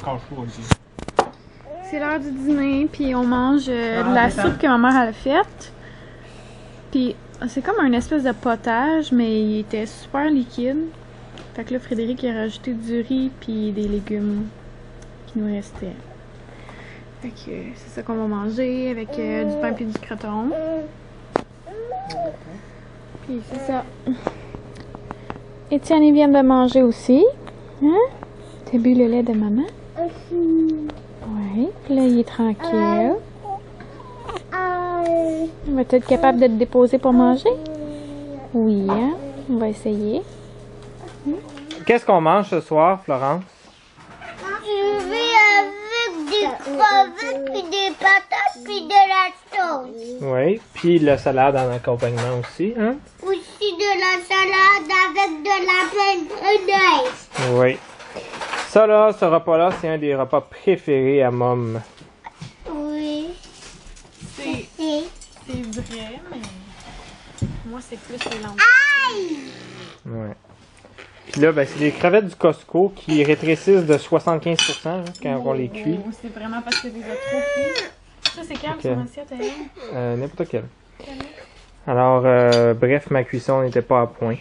encore chaud aussi. C'est l'heure du dîner, puis on mange de la soupe que ma mère a faite. Puis c'est comme un espèce de potage, mais il était super liquide. Fait que là, Frédéric a rajouté du riz puis des légumes qui nous restaient. Fait que c'est ça qu'on va manger avec du pain puis du croton. Puis c'est ça. Étienne, il vient de manger aussi. Hein? T'as bu le lait de maman? Oui. Puis là, il est tranquille. Il va être capable de te déposer pour manger? Oui, hein? On va essayer. Qu'est-ce qu'on mange ce soir, Florence? Je vais avec des crevettes, puis des patates, puis de la sauce. Oui, puis la salade en accompagnement aussi, hein? Aussi de la salade avec de la mayonnaise. Oui. Ça là, ce repas-là, c'est un des repas préférés à Mom. Oui. C'est vrai, mais moi, c'est plus les lentilles. Aïe! Ouais. Puis là, ben, c'est des crevettes du Costco qui rétrécissent de 75% hein, quand on les cuit. Oh, c'est vraiment parce que tu les as trop cuits. Ça, c'est quelle son assiette, elle? N'importe quelle. Alors, bref, ma cuisson n'était pas à point.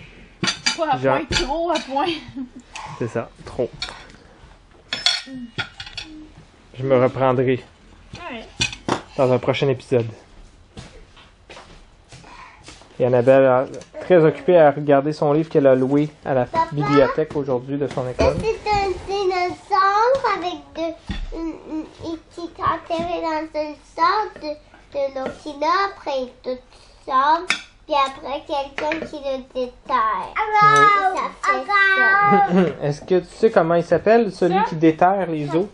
Pas à point, trop à point. C'est ça, trop. Je me reprendrai dans un prochain épisode. Et Annabelle est très occupée à regarder son livre qu'elle a loué à la bibliothèque aujourd'hui de son école. C'est un dinosaure avec qui est enterré dans une sorte de l'eau qui là, après tout ça, puis après quelqu'un qui le déterre. Ça fait ça. Est-ce que tu sais comment il s'appelle, celui qui déterre les os?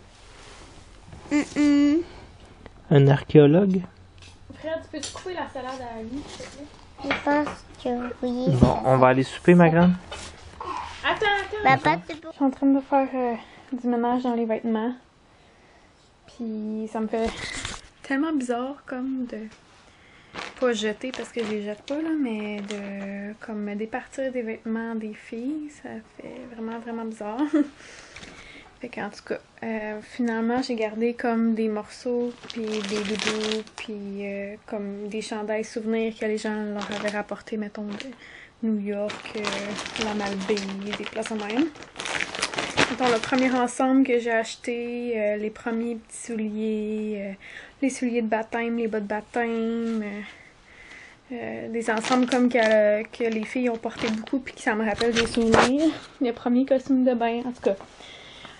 Un archéologue? Fred, peux-tu couper la salade à lui, s'il te plaît? Je pense que oui. Bon, on va aller souper, ma grande. Attends. Papa, c'est pour... Je suis en train de faire du ménage dans les vêtements. Puis ça me fait tellement bizarre comme de pas jeter parce que je les jette pas là, mais de comme départir des vêtements des filles, ça fait vraiment bizarre. Fait qu'en tout cas, finalement j'ai gardé comme des morceaux puis des doudous puis comme des chandails souvenirs que les gens leur avaient rapporté, mettons de New York, la Malbaie, des places en même. Mettons, le premier ensemble que j'ai acheté, les premiers petits souliers, les souliers de baptême, les bas de baptême, des ensembles comme que les filles ont porté beaucoup puis que ça me rappelle des souvenirs. Les premiers costumes de bain, en tout cas,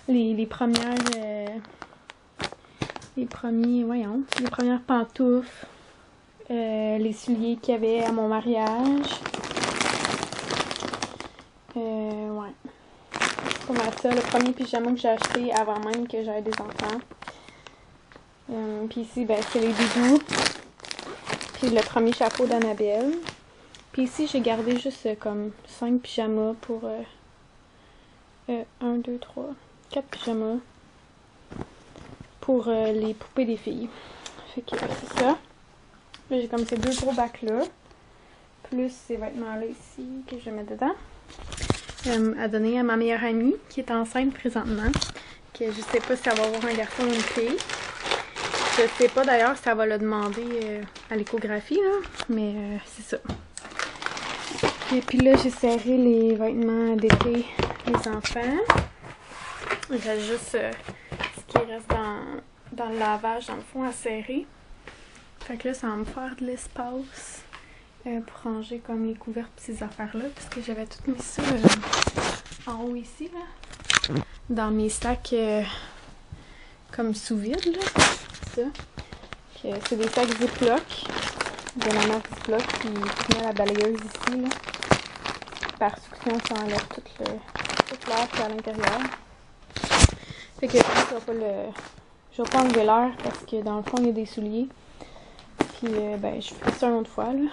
les premières pantoufles, les souliers qu'il y avait à mon mariage. Ouais. C'est pas mal ça, le premier pyjama que j'ai acheté avant même que j'aie des enfants. Puis ici, ben, c'est les doudous. Puis le premier chapeau d'Annabelle. Puis ici, j'ai gardé juste comme 5 pyjamas pour 1, 2, 3, 4 pyjamas pour les poupées des filles. Fait que c'est ça. Là, j'ai comme ces deux gros bacs-là. Plus ces vêtements-là ici que je mets dedans. À donner à ma meilleure amie qui est enceinte présentement. Que je sais pas si elle va avoir un garçon ou une fille. Je sais pas d'ailleurs si elle va le demander à l'échographie, là. Mais c'est ça. Et puis là, j'ai serré les vêtements d'été des enfants. Il reste juste ce qui reste dans le lavage, dans le fond, à serrer. Fait que là, ça va me faire de l'espace pour ranger comme les couvertes et ces affaires-là. Parce que j'avais tout mis ça en haut ici, là. Dans mes sacs comme sous vide, là. C'est ça. C'est des sacs Ziploc. De la marque Ziploc. Puis tu mets la balayeuse ici, là. Par succion, ça enlève toute l'air qui est à l'intérieur. Fait que je vais pas enlever l'air parce que dans le fond, il y a des souliers. Puis, ben, je ferai ça une autre fois, là.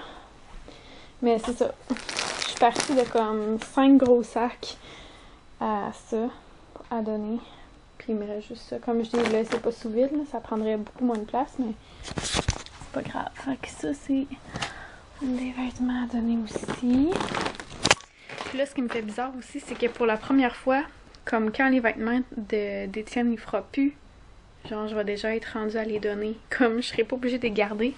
Mais c'est ça. Je suis partie de comme 5 gros sacs à ça, à donner. Puis, il me reste juste ça. Comme je dis, là, c'est pas sous vide, là. Ça prendrait beaucoup moins de place, mais c'est pas grave. Fait que ça, c'est des vêtements à donner aussi. Puis là, ce qui me fait bizarre aussi, c'est que pour la première fois, comme quand les vêtements d'Étienne il fera plus, genre je vais déjà être rendue à les donner. Comme je serai pas obligée de les garder.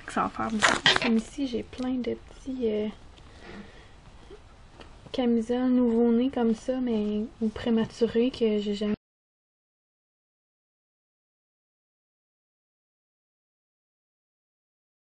Fait que ça va faire beaucoup. Comme ici, j'ai plein de petits camisoles nouveau-nés comme ça, mais ou prématurés que j'ai jamais